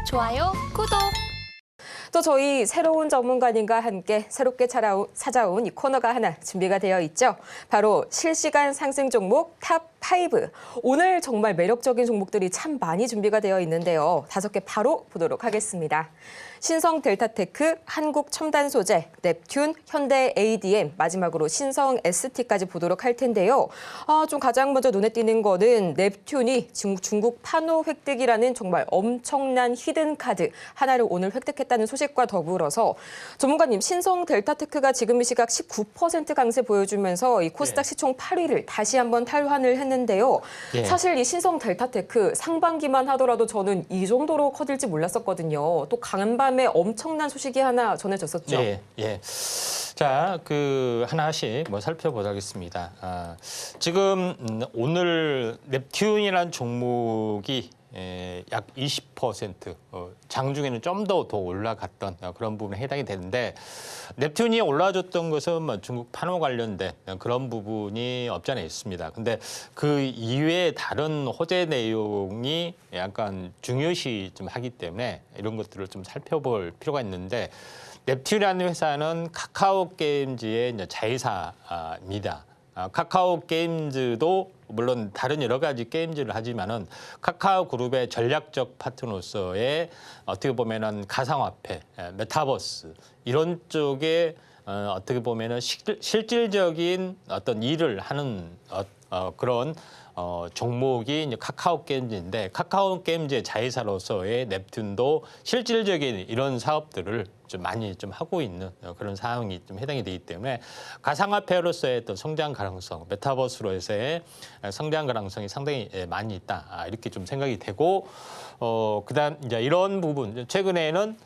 좋아요, 구독. 또 저희 새로운 전문가님과 함께 새롭게 찾아온 이 코너가 하나 준비가 되어 있죠. 바로 실시간 상승 종목 탑5. 오늘 정말 매력적인 종목들이 참 많이 준비가 되어 있는데요. 5개 바로 보도록 하겠습니다. 신성 델타테크, 한국 첨단 소재, 넵튠, 현대 ADM, 마지막으로 신성 ST까지 보도록 할 텐데요. 좀 가장 먼저 눈에 띄는 거는 넵튠이 중국 판호 획득이라는 정말 엄청난 히든 카드 하나를 오늘 획득했다는 소식과 더불어서 전문가님, 신성 델타테크가 지금 이 시각 19% 강세 보여주면서 이 코스닥 시총 8위를 다시 한번 탈환을 했는데요. 사실 이 신성 델타테크 상반기만 하더라도 저는 이 정도로 커질지 몰랐었거든요. 또 간밤에 엄청난 소식이 하나 전해졌었죠. 자, 하나씩 살펴보겠습니다. 지금 오늘 넵튠이라는 종목이 약 20%, 장중에는 좀 더 올라갔던 그런 부분에 해당이 되는데, 넵튠이 올라줬던 것은 중국 판호 관련된 그런 부분이 없지 않아 있습니다. 근데 그 이외에 다른 호재 내용이 약간 중요시 좀 하기 때문에 이런 것들을 좀 살펴볼 필요가 있는데, 넵튠이라는 회사는 카카오 게임즈의 자회사입니다. 카카오 게임즈도 물론 다른 여러 가지 게임즈를 하지만은 카카오 그룹의 전략적 파트너로서의 어떻게 보면은 가상화폐, 메타버스 이런 쪽에 어떻게 보면은 실질적인 어떤 일을 하는 그런 종목이 이제 카카오 게임즈인데, 카카오 게임즈의 자회사로서의 넵튠도 실질적인 이런 사업들을 좀 많이 좀 하고 있는 그런 상황이 좀 해당이 되기 때문에 가상화폐로서의 또 성장 가능성, 메타버스로서의 성장 가능성이 상당히 많이 있다, 이렇게 좀 생각이 되고, 그다음 이제 이런 부분 최근에는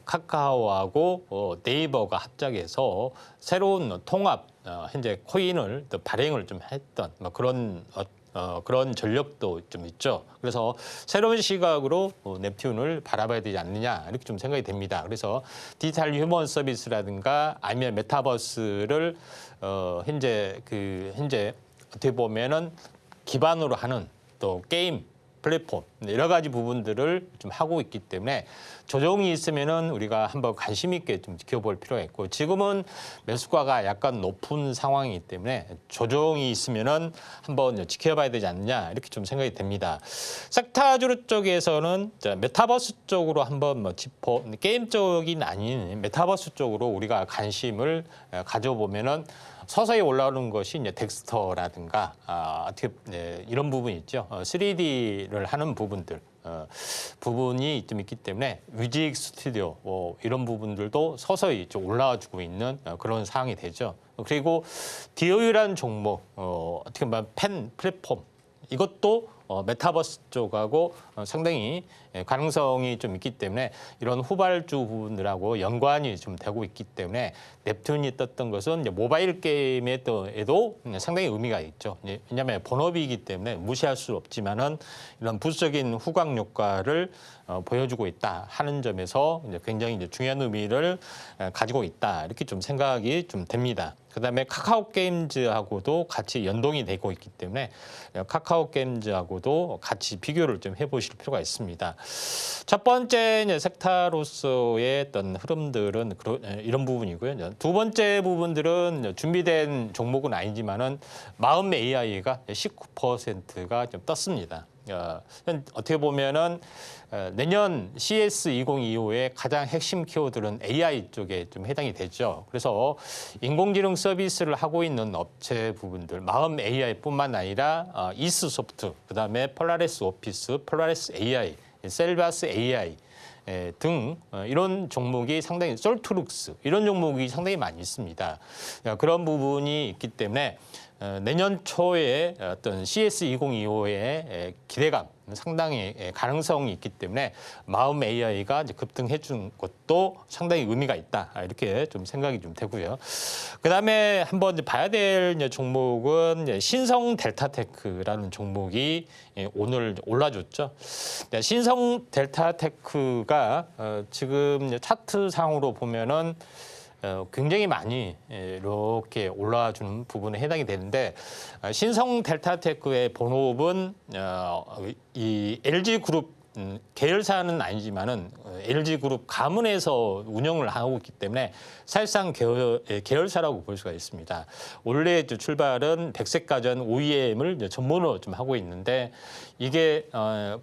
카카오하고 네이버가 합작해서 새로운 통합 현재 코인을 또 발행을 좀 했던 그런 전력도 좀 있죠. 그래서 새로운 시각으로 넵튠을 바라봐야 되지 않느냐, 이렇게 좀 생각이 됩니다. 그래서 디지털 휴먼 서비스라든가 아니면 메타버스를 현재 어떻게 보면은 기반으로 하는 또 게임 플랫폼 여러 가지 부분들을 좀 하고 있기 때문에 조정이 있으면은 우리가 한번 관심 있게 좀 지켜볼 필요가 있고, 지금은 매수가가 약간 높은 상황이기 때문에 조정이 있으면은 한번 지켜봐야 되지 않느냐, 이렇게 좀 생각이 됩니다. 섹타주로 쪽에서는 메타버스 쪽으로 한번 게임 쪽이 아닌 메타버스 쪽으로 우리가 관심을 가져보면은 서서히 올라오는 것이 이제 덱스터라든가 이런 부분이 있죠. 3D를 하는 부분들. 부분이 좀 있기 때문에 뮤직 스튜디오 이런 부분들도 서서히 좀 올라와주고 있는 그런 상황이 되죠. 그리고 DOU라는 종목, 어떻게 보면 팬 플랫폼, 이것도 메타버스 쪽하고 상당히 가능성이 좀 있기 때문에 이런 후발주 부분들하고 연관이 좀 되고 있기 때문에 넵튠이 떴던 것은 이제 모바일 게임에도 상당히 의미가 있죠. 왜냐하면 본업이기 때문에 무시할 수 없지만은 이런 부수적인 후광 효과를 보여주고 있다 하는 점에서 이제 굉장히 이제 중요한 의미를 가지고 있다, 이렇게 좀 생각이 좀 됩니다. 그다음에 카카오 게임즈하고도 같이 연동이 되고 있기 때문에 카카오 게임즈하고도 같이 비교를 좀 해보실 필요가 있습니다. 첫 번째 이제 섹터로서의 어떤 흐름들은 이런 부분이고요. 두 번째 부분들은 준비된 종목은 아니지만은 마음 AI가 19%가 좀 떴습니다. 어떻게 보면은 내년 CS 2025의 가장 핵심 키워드는 AI 쪽에 좀 해당이 되죠. 그래서 인공지능 서비스를 하고 있는 업체 부분들, 마음 AI뿐만 아니라 이스소프트, 그다음에 폴라리스 오피스, 폴라리스 AI, 셀바스 AI 등 이런 종목이 상당히 솔트룩스 이런 종목이 상당히 많이 있습니다. 그런 부분이 있기 때문에 내년 초에 어떤 CS 2025의 기대감 상당히 가능성이 있기 때문에 마음 AI가 이제 급등해 준 것도 상당히 의미가 있다, 이렇게 좀 생각이 좀 되고요. 그다음에 한번 봐야 될 종목은 신성 델타테크라는 종목이 오늘 올라줬죠. 신성 델타테크가 지금 차트상으로 보면은 굉장히 많이 이렇게 올라와주는 부분에 해당이 되는데, 신성 델타테크의 본업은 이 LG그룹 계열사는 아니지만은 LG그룹 가문에서 운영을 하고 있기 때문에 사실상 계열사라고 볼 수가 있습니다. 원래 출발은 백색가전 OEM을 전문으로 좀 하고 있는데 이게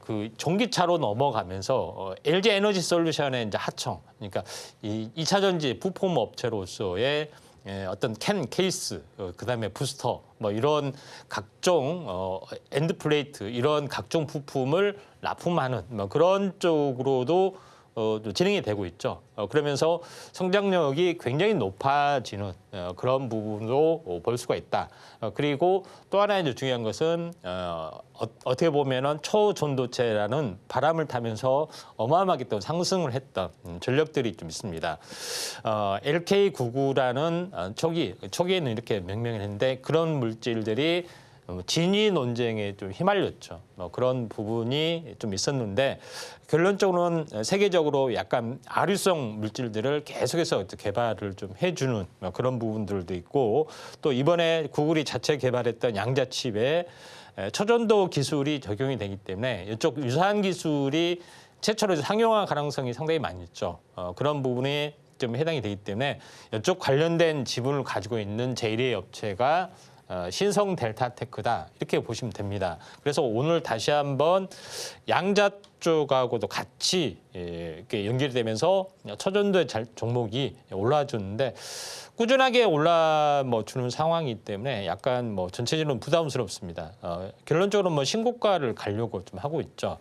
그 전기차로 넘어가면서 LG 에너지 솔루션의 이제 하청, 그러니까 이 2차 전지 부품 업체로서의 어떤 캔 케이스, 그다음에 부스터, 뭐 이런 각종 엔드 플레이트 이런 각종 부품을 납품하는 뭐 그런 쪽으로도 진행이 되고 있죠. 그러면서 성장력이 굉장히 높아지는 그런 부분도 볼 수가 있다. 그리고 또 하나 이제 중요한 것은 어떻게 보면은 초전도체라는 바람을 타면서 어마어마하게 또 상승을 했던 전력들이 좀 있습니다. LK99라는 초기에는 이렇게 명명을 했는데 그런 물질들이 진위 논쟁에 좀 휘말렸죠. 그런 부분이 좀 있었는데 결론적으로는 세계적으로 약간 아류성 물질들을 계속해서 개발을 좀 해주는 그런 부분들도 있고 또 이번에 구글이 자체 개발했던 양자칩에 초전도 기술이 적용이 되기 때문에 이쪽 유사한 기술이 최초로 상용화 가능성이 상당히 많이 있죠. 그런 부분이 좀 해당이 되기 때문에 이쪽 관련된 지분을 가지고 있는 제1의 업체가 신성 델타테크다 이렇게 보시면 됩니다. 그래서 오늘 다시 한번 양자 쪽하고도 같이 이렇게 연결되면서 초전도의 종목이 올라줬는데 꾸준하게 주는 상황이기 때문에 약간 전체적으로 부담스럽습니다. 결론적으로 신고가를 가려고 좀 하고 있죠.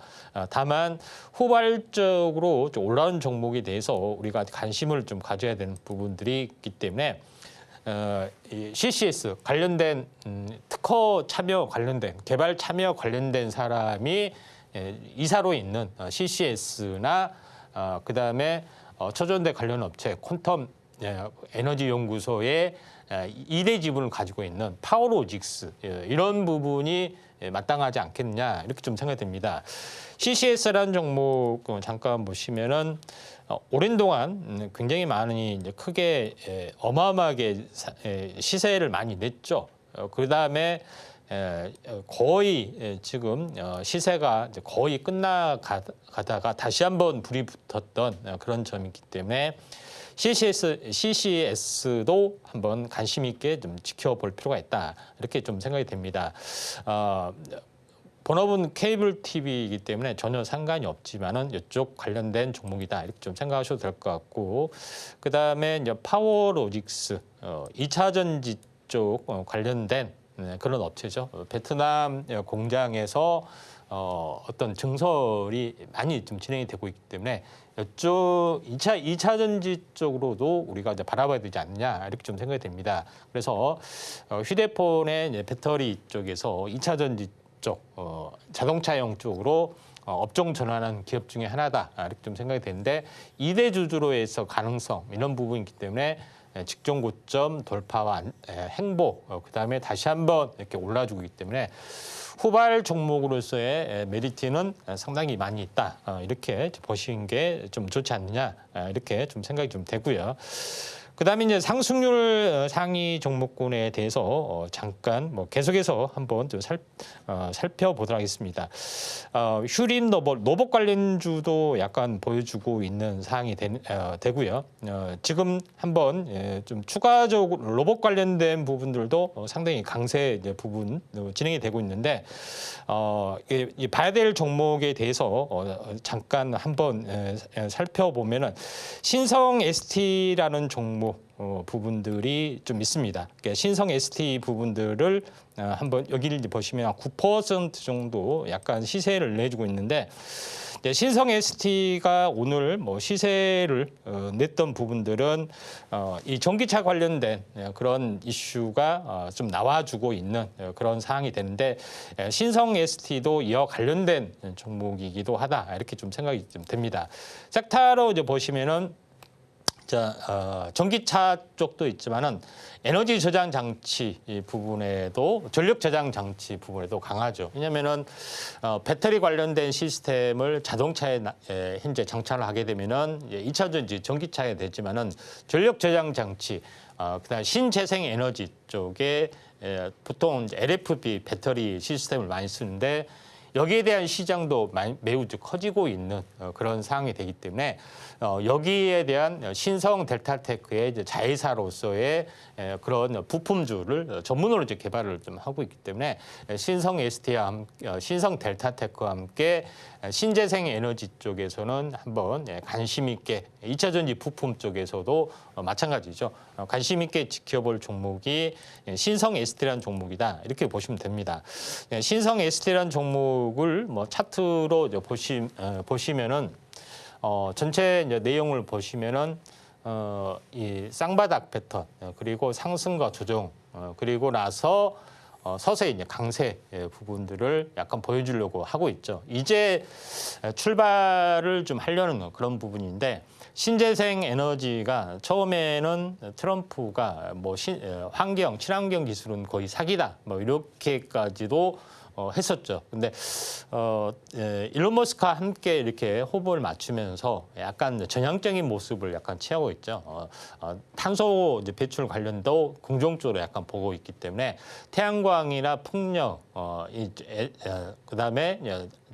다만 후발적으로 좀 올라온 종목에 대해서 우리가 관심을 좀 가져야 되는 부분들이 있기 때문에 이 CCS 관련된 특허 참여 관련된 개발 참여 관련된 사람이 이사로 있는 CCS나 그다음에 초전대 관련 업체 퀀텀 에너지 연구소의 2대 지분을 가지고 있는 파워로직스 이런 부분이 마땅하지 않겠느냐 이렇게 좀 생각됩니다. CCS라는 종목 잠깐 보시면은 오랜 동안 굉장히 많이 이제 크게 어마어마하게 시세를 많이 냈죠. 그다음에 거의 지금 시세가 이제 거의 끝나가다가 다시 한번 불이 붙었던 그런 점이기 때문에 CCS도 한번 관심 있게 좀 지켜볼 필요가 있다 이렇게 좀 생각이 됩니다. 본업은 케이블 TV이기 때문에 전혀 상관이 없지만은 이쪽 관련된 종목이다 이렇게 좀 생각하셔도 될 것 같고 그 다음에 이제 파워로직스 2차 전지 쪽 관련된 그런 업체죠. 베트남 공장에서 어떤 증설이 많이 좀 진행이 되고 있기 때문에 이쪽 2차 전지 쪽으로도 우리가 이제 바라봐야 되지 않느냐 이렇게 좀 생각이 됩니다. 그래서 휴대폰의 이제 배터리 쪽에서 2차 전지 쪽 자동차용 쪽으로 업종 전환한 기업 중에 하나다 이렇게 좀 생각이 되는데 2대 주주로에서 가능성 이런 부분이기 때문에 직전 고점 돌파와 행보 그다음에 다시 한번 이렇게 올라주고 있기 때문에 후발 종목으로서의 메리트는 상당히 많이 있다 이렇게 보시는 게 좀 좋지 않느냐 이렇게 좀 생각이 좀 되고요. 그다음에 이제 상승률 상위 종목군에 대해서 잠깐 계속해서 한번 좀 살펴보도록 하겠습니다. 휴림 로봇 관련주도 약간 보여주고 있는 사항이 되고요. 지금 한번 좀 추가적으로 로봇 관련된 부분들도 상당히 강세 부분 진행이 되고 있는데 봐야 될 종목에 대해서 잠깐 한번 살펴보면은 신성 ST라는 종목 부분들이 좀 있습니다. 그러니까 신성 ST 부분들을 한번 여기를 보시면 9% 정도 약간 시세를 내주고 있는데 신성 ST가 오늘 시세를 냈던 부분들은 이 전기차 관련된 그런 이슈가 좀 나와주고 있는 그런 상황이 되는데 신성 ST도 이와 관련된 종목이기도 하다 이렇게 좀 생각이 좀 됩니다. 섹터로 이제 보시면은 전기차 쪽도 있지만은 에너지 저장 장치 부분에도 전력 저장 장치 부분에도 강하죠. 왜냐하면은 배터리 관련된 시스템을 자동차에 현재 장착을 하게 되면은 2차 전지 전기차에 되지만은 전력 저장 장치, 그다음 신재생 에너지 쪽에 보통 LFP 배터리 시스템을 많이 쓰는데 여기에 대한 시장도 매우 커지고 있는 그런 상황이 되기 때문에 여기에 대한 신성 델타테크의 이제 자회사로서의 그런 부품주를 전문으로 이제 개발을 좀 하고 있기 때문에 신성 ST와 신성 델타테크와 함께 신재생 에너지 쪽에서는 한번 관심 있게 2차 전지 부품 쪽에서도 마찬가지죠. 관심 있게 지켜볼 종목이 신성 ST라는 종목이다. 이렇게 보시면 됩니다. 신성 ST라는 종목을 뭐 차트로 이제 보시면은 전체 이제 내용을 보시면은 이 쌍바닥 패턴 그리고 상승과 조정 그리고 나서 서서히 이제 강세 부분들을 약간 보여주려고 하고 있죠. 이제 출발을 좀 하려는 그런 부분인데 신재생 에너지가 처음에는 트럼프가 뭐 환경, 친환경 기술은 거의 사기다 뭐 이렇게까지도 했었죠. 근데 일론 머스크와 함께 이렇게 호흡을 맞추면서 약간 전향적인 모습을 약간 취하고 있죠. 탄소 이제 배출 관련도 긍정적으로 약간 보고 있기 때문에 태양광이나 풍력, 그다음에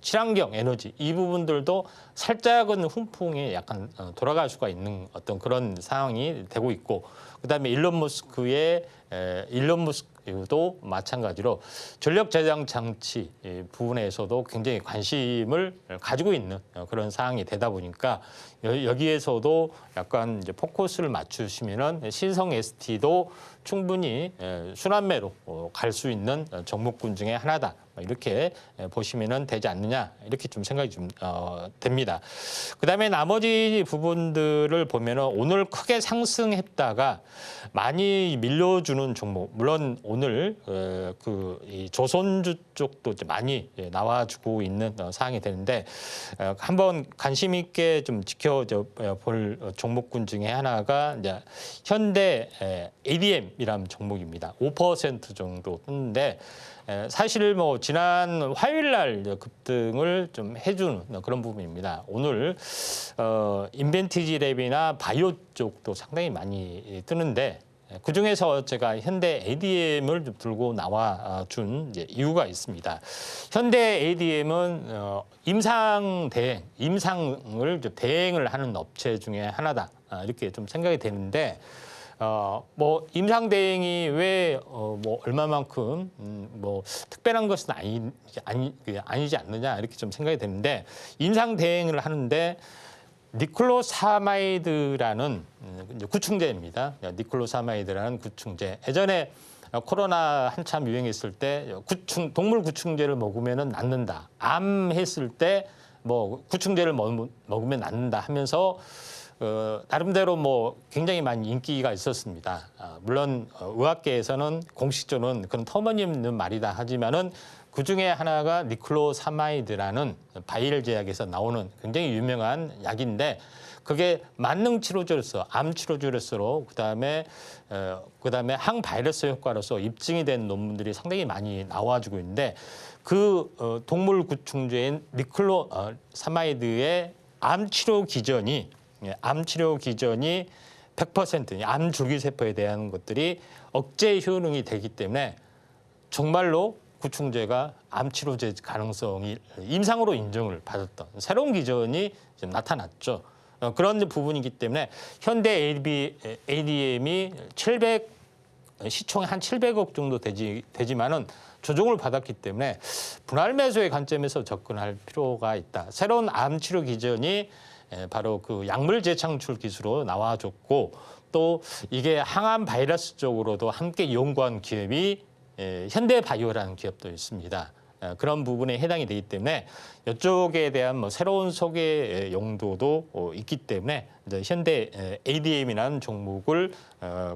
친환경 에너지 이 부분들도 살짝은 훈풍이 약간 돌아갈 수가 있는 어떤 그런 상황이 되고 있고, 그다음에 일론 머스크도 마찬가지로 전력 저장 장치 부분에서도 굉장히 관심을 가지고 있는 그런 상황이 되다 보니까 여기에서도 약간 이제 포커스를 맞추시면은 신성 ST도 충분히 순환매로 갈 수 있는 종목군 중에 하나다. 이렇게 보시면 되지 않느냐 이렇게 좀 생각이 좀 됩니다. 그다음에 나머지 부분들을 보면은 오늘 크게 상승했다가 많이 밀려주는 종목, 물론 오늘 이 조선주 쪽도 이제 많이 나와주고 있는 상황이 되는데 한번 관심 있게 좀 지켜볼 종목군 중에 하나가 이제 현대 ADM이라는 종목입니다. 5% 정도 했는데 사실 뭐 지난 화요일 날 급등을 좀 해주는 그런 부분입니다. 오늘 인벤티지 랩이나 바이오 쪽도 상당히 많이 뜨는데 그중에서 제가 현대 ADM을 들고 나와 준 이유가 있습니다. 현대 ADM은 임상을 대행을 하는 업체 중에 하나다. 이렇게 좀 생각이 되는데 뭐 임상 대행이 왜 뭐 얼마만큼 뭐 특별한 것은 아니지 않느냐 이렇게 좀 생각이 되는데, 임상 대행을 하는데 니클로사마이드라는 구충제입니다. 니클로사마이드라는 구충제. 예전에 코로나 한참 유행했을 때 동물 구충제를 먹으면은 낫는다. 암 했을 때 뭐 구충제를 먹으면 낫는다 하면서 나름대로 뭐 굉장히 많이 인기가 있었습니다. 물론 의학계에서는 공식적으로는 그런 터무니없는 말이다 하지만은 그 중에 하나가 니클로사마이드라는 바이엘 제약에서 나오는 굉장히 유명한 약인데, 그게 만능 치료제로서, 암 치료제로서 그다음에 항바이러스 효과로서 입증이 된 논문들이 상당히 많이 나와주고 있는데, 그 동물 구충제인 니클로사마이드의 암 치료 기전이 100% 암 줄기세포에 대한 것들이 억제 효능이 되기 때문에 정말로 구충제가 암 치료제 가능성이 임상으로 인정을 받았던 새로운 기전이 지금 나타났죠. 그런 부분이기 때문에 현대 ADM이 시총이 한 700억 정도 되지만은 조정을 받았기 때문에 분할 매수의 관점에서 접근할 필요가 있다. 새로운 암 치료 기전이 바로 그 약물 재창출 기술로 나와줬고, 또 이게 항암 바이러스 쪽으로도 함께 연구한 기업이 현대바이오라는 기업도 있습니다. 그런 부분에 해당이 되기 때문에 이쪽에 대한 뭐 새로운 소개 용도도 있기 때문에 이제 현대 ADM이라는 종목을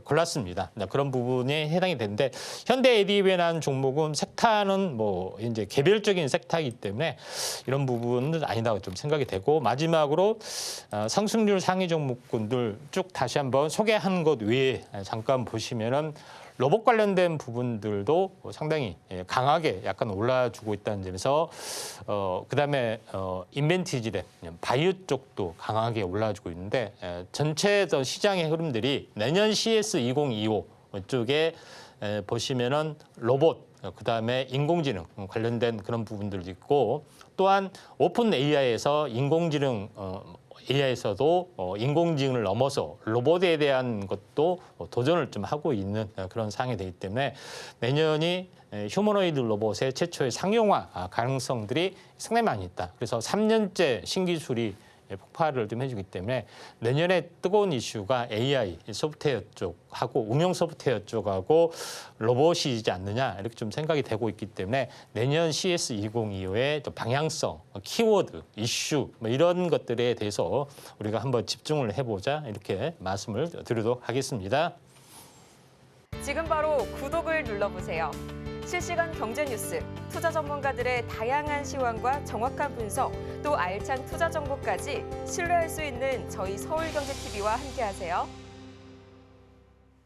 골랐습니다. 그런 부분에 해당이 되는데, 현대 ADM이라는 종목은 섹터는 뭐 이제 개별적인 섹터이기 때문에 이런 부분은 아니다고 좀 생각이 되고, 마지막으로 상승률 상위 종목군들 쭉 다시 한번 소개한 것 외에 잠깐 보시면은 로봇 관련된 부분들도 상당히 강하게 약간 올라주고 있다는 점에서 그다음에 인벤티지랩, 바이오 쪽도 강하게 올라주고 있는데, 전체 시장의 흐름들이 내년 CS 2025 쪽에 보시면은 로봇, 그다음에 인공지능 관련된 그런 부분들도 있고 또한 오픈 AI에서 인공지능 AI에서도 인공지능을 넘어서 로봇에 대한 것도 도전을 좀 하고 있는 그런 상황이 되기 때문에 내년이 휴머노이드 로봇의 최초의 상용화 가능성들이 상당히 많이 있다. 그래서 3년째 신기술이 폭발을 좀 해주기 때문에 내년에 뜨거운 이슈가 AI 소프트웨어 쪽하고 응용 소프트웨어 쪽하고 로봇이지 않느냐 이렇게 좀 생각이 되고 있기 때문에 내년 CS 2025의 또 방향성, 키워드, 이슈 뭐 이런 것들에 대해서 우리가 한번 집중을 해보자 이렇게 말씀을 드리도록 하겠습니다. 지금 바로 구독을 눌러보세요. 실시간 경제 뉴스, 투자 전문가들의 다양한 시황과 정확한 분석, 또 알찬 투자 정보까지 신뢰할 수 있는 저희 서울경제TV와 함께하세요.